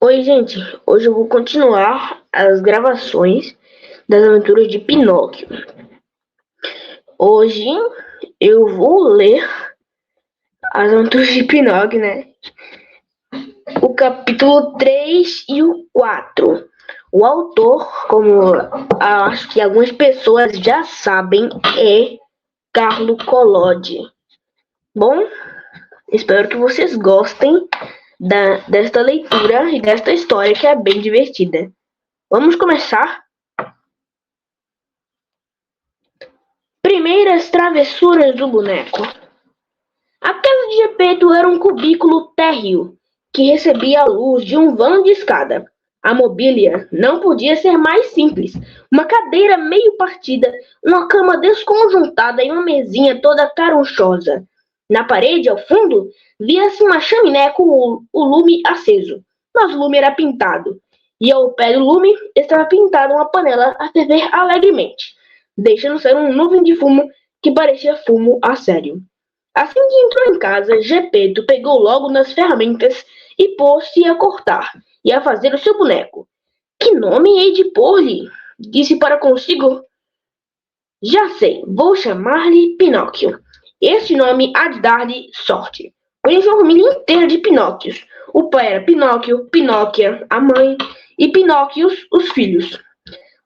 Oi, gente. Hoje eu vou continuar as gravações das aventuras de Pinóquio. Hoje eu vou ler as aventuras de Pinóquio, né? O capítulo 3 e o 4. O autor, como acho que algumas pessoas já sabem, é Carlo Collodi. Bom, espero que vocês gostem desta leitura e desta história que é bem divertida. Vamos começar? Primeiras travessuras do boneco. A casa de Gepeto era um cubículo térreo que recebia a luz de um vão de escada. A mobília não podia ser mais simples. Uma cadeira meio partida, uma cama desconjuntada e uma mesinha toda carunchosa. Na parede, ao fundo, via-se uma chaminé com o lume aceso, mas o lume era pintado, e ao pé do lume estava pintada uma panela a ferver alegremente, deixando sair uma nuvem de fumo que parecia fumo a sério. Assim que entrou em casa, Gepeto pegou logo nas ferramentas e pôs-se a cortar e a fazer o seu boneco. Que nome hei de pôr-lhe? Disse para consigo. Já sei, vou chamar-lhe Pinóquio. Este nome há de dar-lhe sorte. Conheço uma família inteira de Pinóquios. O pai era Pinóquio, Pinóquia, a mãe, e Pinóquios, os filhos.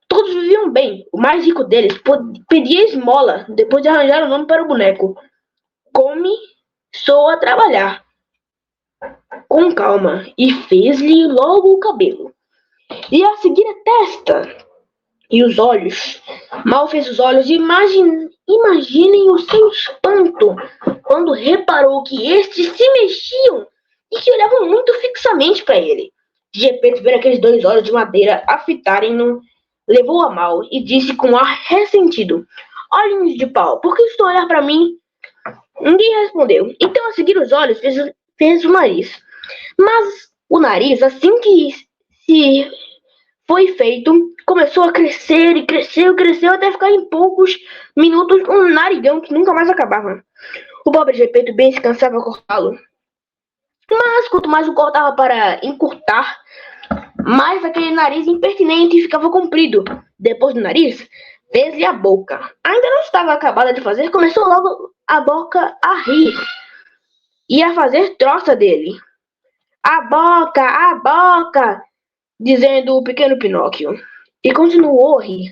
Todos viviam bem. O mais rico deles pedia esmola depois de arranjar o nome para o boneco. Começou a trabalhar com calma e fez-lhe logo o cabelo. E a seguir a testa e os olhos. Mal fez os olhos e imaginem o seu espanto quando reparou que estes se mexiam e que olhavam muito fixamente para ele. Gepeto, ver aqueles dois olhos de madeira a fitarem-no, levou a mal e disse com ar ressentido: Olhinhos de pau, por que estou a olhar para mim? Ninguém respondeu. Então, a seguir os olhos, fez o nariz. Mas o nariz, assim que se foi feito, começou a crescer e cresceu até ficar em poucos minutos um narigão que nunca mais acabava. O pobre Gepeto bem se cansava a cortá-lo. Mas quanto mais o cortava para encurtar, mais aquele nariz impertinente ficava comprido. Depois do nariz, fez-lhe a boca. Ainda não estava acabada de fazer, começou logo a boca a rir e a fazer troça dele. A boca, dizendo o pequeno Pinóquio. E continuou a rir.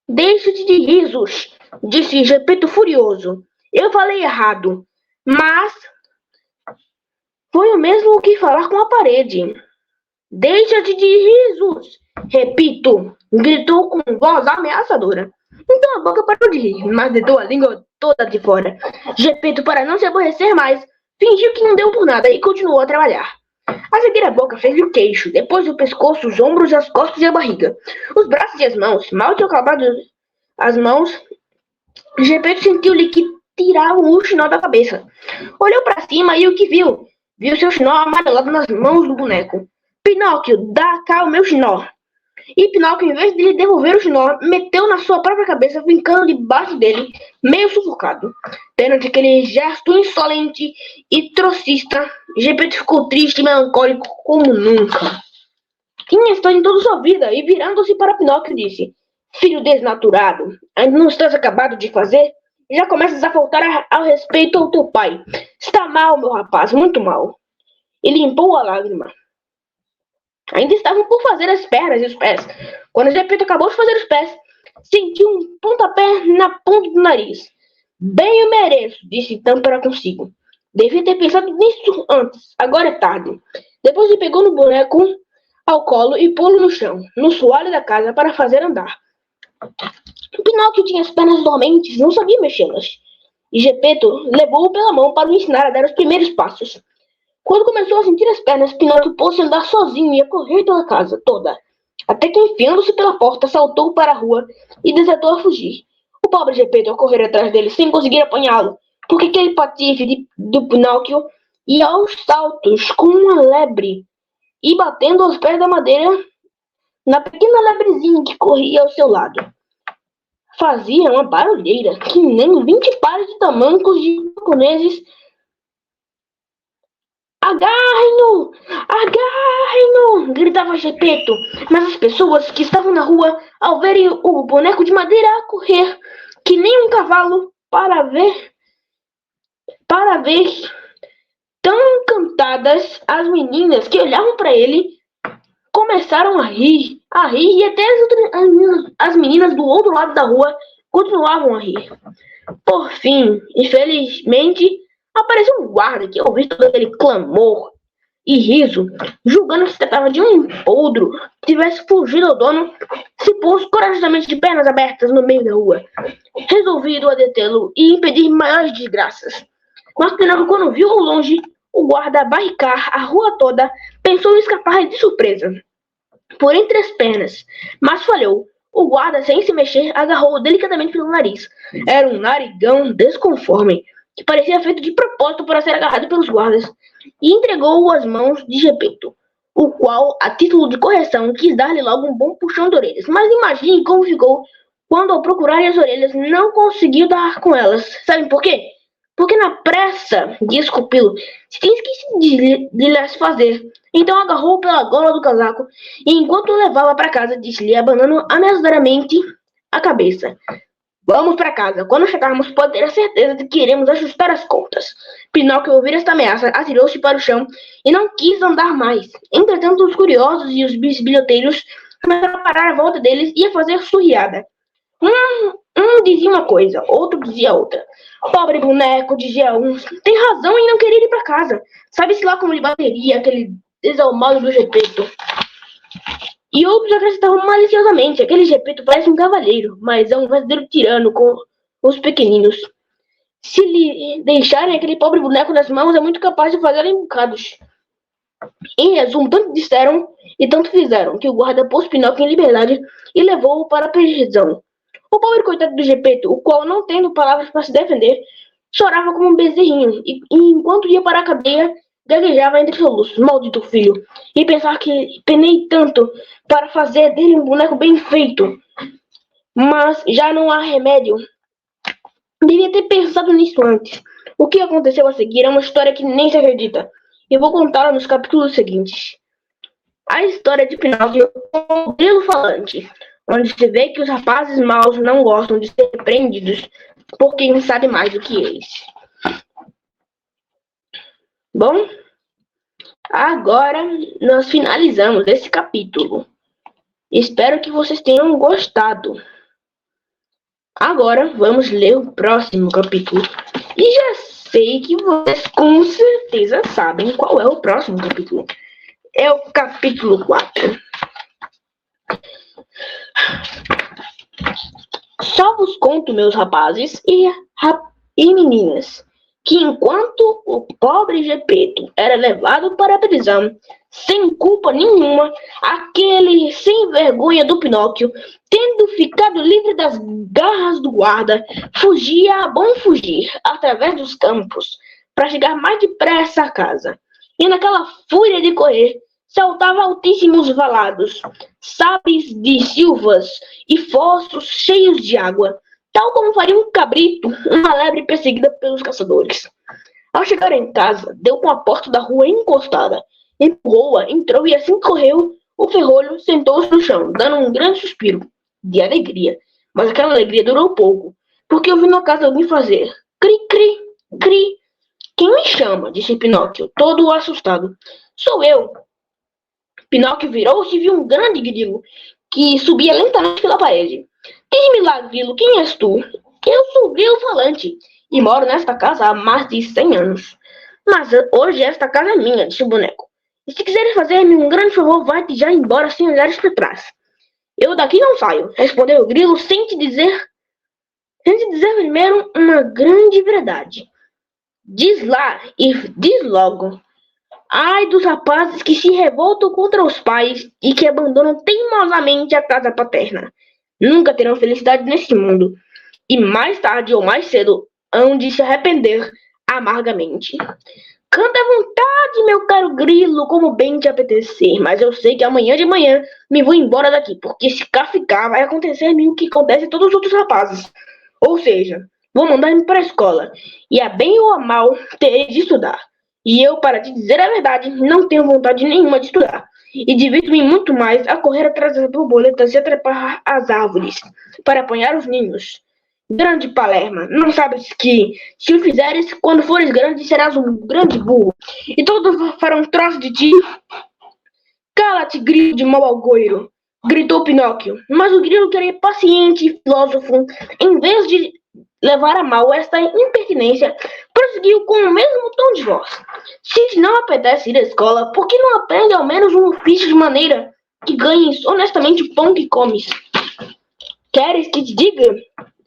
Deixe-te de risos, disse Gepeto furioso. Eu falei errado, mas foi o mesmo que falar com a parede. Deixa-te de risos, repito, gritou com voz ameaçadora. Então a boca parou de rir, mas deitou a língua toda de fora. Gepeto, para não se aborrecer mais, fingiu que não deu por nada e continuou a trabalhar. A seguir a boca fez-lhe o queixo, depois o pescoço, os ombros, as costas e a barriga. Os braços e as mãos, mal tinham acabado as mãos, Gepeto sentiu-lhe que tiravam o chinó da cabeça. Olhou para cima e o que viu? Viu seu chinó amarelado nas mãos do boneco. Pinóquio, dá cá o meu chinó. E Pinóquio, em vez de lhe devolver o chinó, meteu na sua própria cabeça, brincando debaixo dele, meio sufocado. Perante aquele gesto insolente e trocista, Gepeto ficou triste e melancólico como nunca. Tinha estado em toda sua vida e, virando-se para Pinóquio, disse: Filho desnaturado, ainda não estás acabado de fazer? Já começas a faltar ao respeito ao teu pai. Está mal, meu rapaz, muito mal. E limpou a lágrima. Ainda estavam por fazer as pernas e os pés. Quando Gepeto acabou de fazer os pés, sentiu um pontapé na ponta do nariz. Bem eu mereço, disse então para consigo. Devia ter pensado nisso antes, agora é tarde. Depois ele pegou no boneco ao colo e pô-lo no chão, no soalho da casa, para fazer andar. Pinóquio tinha as pernas dormentes, não sabia mexê-las. E Gepeto levou-o pela mão para o ensinar a dar os primeiros passos. Quando começou a sentir as pernas, Pinóquio pôs-se a andar sozinho e a correr pela casa toda, até que, enfiando-se pela porta, saltou para a rua e desatou a fugir. O pobre Gepeto a correr atrás dele sem conseguir apanhá-lo, porque aquele patife do Pinóquio ia aos saltos como uma lebre e batendo aos pés da madeira na pequena lebrezinha que corria ao seu lado. Fazia uma barulheira que nem 20 pares de tamancos de japoneses Agarrem-no! Agarrem-no! Gritava Gepeto, mas as pessoas que estavam na rua, ao verem o boneco de madeira a correr, que nem um cavalo, para ver, tão encantadas, as meninas que olhavam para ele começaram a rir, e até as meninas do outro lado da rua continuavam a rir. Por fim, infelizmente, apareceu um guarda que ouviu todo aquele clamor e riso, julgando que se tratava de um podro que tivesse fugido ao dono, se pôs corajosamente de pernas abertas no meio da rua, resolvido a detê-lo e impedir maiores desgraças. Mas Pinóquio, quando viu ao longe o guarda barricar a rua toda, pensou em escapar de surpresa por entre as pernas, mas falhou. O guarda, sem se mexer, agarrou-o delicadamente pelo nariz. Era um narigão desconforme, que parecia feito de propósito para ser agarrado pelos guardas, e entregou-o às mãos de Gepeto, o qual, a título de correção, quis dar-lhe logo um bom puxão de orelhas. Mas imagine como ficou quando, ao procurar as orelhas, não conseguiu dar com elas. Sabem por quê? Porque na pressa de esculpi-lo, se tem esquecido de lhes fazer. Então agarrou-o pela gola do casaco e, enquanto o levava para casa, disse-lhe, abanando ameaçadoramente a cabeça: "Vamos para casa. Quando chegarmos, pode ter a certeza de que iremos ajustar as contas." Pinóquio, ao ouvir esta ameaça, atirou-se para o chão e não quis andar mais. Entretanto, os curiosos e os bisbilhoteiros começaram a parar à volta deles e a fazer surriada. Um dizia uma coisa, outro dizia outra. "Pobre boneco", dizia um, "tem razão em não querer ir para casa. Sabe-se lá como lhe bateria aquele desalmado do Gepeto." E outros acrescentavam maliciosamente: "Aquele Gepeto parece um cavalheiro, mas é um verdadeiro tirano com os pequeninos. Se lhe deixarem aquele pobre boneco nas mãos, é muito capaz de fazer bocados." Em resumo, tanto disseram e tanto fizeram, que o guarda pôs Pinóquio em liberdade e levou-o para a prisão. O pobre coitado do Gepeto, o qual, não tendo palavras para se defender, chorava como um bezerrinho, e enquanto ia para a cadeia, gaguejava entre soluços: "Maldito filho! E pensar que penei tanto para fazer dele um boneco bem feito. Mas já não há remédio. Devia ter pensado nisso antes." O que aconteceu a seguir é uma história que nem se acredita, e vou contá-la nos capítulos seguintes. A história de Pinóquio com o grilo falante, onde se vê que os rapazes maus não gostam de ser repreendidos por quem sabe mais do que eles. Bom, agora nós finalizamos esse capítulo. Espero que vocês tenham gostado. Agora vamos ler o próximo capítulo. E já sei que vocês com certeza sabem qual é o próximo capítulo. É o capítulo 4. Só vos conto, meus rapazes e meninas, que enquanto o pobre Gepeto era levado para a prisão, sem culpa nenhuma, aquele sem vergonha do Pinóquio, tendo ficado livre das garras do guarda, fugia a bom fugir, através dos campos, para chegar mais depressa à casa. E naquela fúria de correr, saltava altíssimos valados, sabes de silvas e fossos cheios de água, tal como faria um cabrito, uma lebre perseguida pelos caçadores. Ao chegar em casa, deu com a porta da rua encostada, empurrou-a, entrou e assim que correu, o ferrolho sentou-se no chão, dando um grande suspiro de alegria. Mas aquela alegria durou pouco, porque ouviu na casa alguém fazer cri, cri, cri. "Quem me chama?" disse Pinóquio, todo assustado. "Sou eu." Pinóquio virou-se e viu um grande grilo que subia lentamente pela parede. "Diz-me lá, grilo, quem és tu?" "Eu sou o grilo falante e moro nesta casa há mais de 100 anos. Mas hoje esta casa é minha", disse o boneco. "E se quiseres fazer-me um grande favor, vai-te já embora sem olhares para trás." "Eu daqui não saio", respondeu o grilo, sem te dizer primeiro uma grande verdade. "Diz lá e diz logo. Ai dos rapazes que se revoltam contra os pais e que abandonam teimosamente a casa paterna. Nunca terão felicidade neste mundo, e mais tarde ou mais cedo hão de se arrepender amargamente. Canta à vontade, meu caro grilo, como bem te apetecer, mas eu sei que amanhã de manhã me vou embora daqui, porque se cá ficar vai acontecer-me o que acontece a todos os outros rapazes. Ou seja, vou mandar-me para a escola, e a bem ou a mal terei de estudar. E eu, para te dizer a verdade, não tenho vontade nenhuma de estudar. E divirto-me muito mais a correr atrás das borboletas e a trepar as árvores para apanhar os ninhos. Grande Palerma, não sabes que, se o fizeres, quando fores grande, serás um grande burro, e todos farão troço de ti? Cala-te, grilo de mau agouro! Gritou Pinóquio. Mas o grilo, que era paciente e filósofo, em vez de levar a mal esta impertinência, prosseguiu com o mesmo tom de voz. Se te não apetece ir à escola, por que não aprende ao menos um ofício de maneira que ganhes honestamente o pão que comes? Queres que te diga?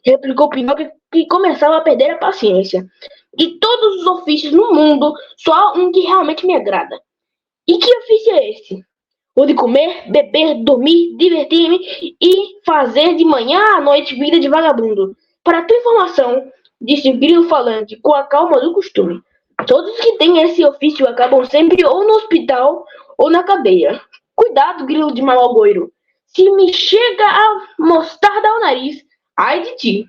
Replicou Pinóquio, que começava a perder a paciência. De todos os ofícios no mundo, só há um que realmente me agrada. E que ofício é esse? O de comer, beber, dormir, divertir-me e fazer de manhã à noite vida de vagabundo. Para tua informação, disse o grilo falante com a calma do costume, todos que têm esse ofício acabam sempre ou no hospital ou na cadeia. Cuidado, grilo de mau agouro. Se me chega a mostarda ao nariz, ai de ti.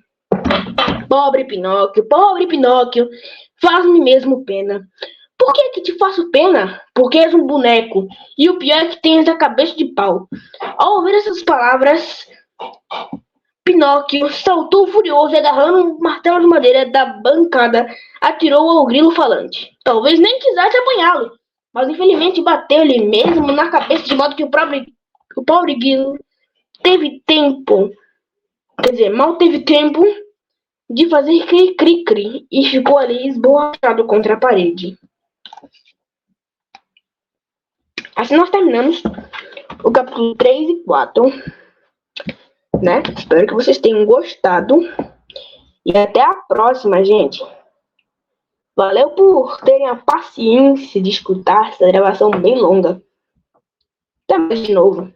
Pobre Pinóquio, faz-me mesmo pena. Por que te faço pena? Porque és um boneco, e o pior é que tens a cabeça de pau. Ao ouvir essas palavras, Pinóquio saltou furioso e, agarrando um martelo de madeira da bancada, atirou ao grilo falante. Talvez nem quisesse apanhá-lo, mas infelizmente bateu-lhe mesmo na cabeça, de modo que o pobre grilo teve tempo, mal teve tempo de fazer cri-cri-cri e ficou ali esborrachado contra a parede. Assim nós terminamos o capítulo 3 e 4, né? Espero que vocês tenham gostado e até a próxima, gente. Valeu por terem a paciência de escutar essa gravação bem longa. Até mais de novo.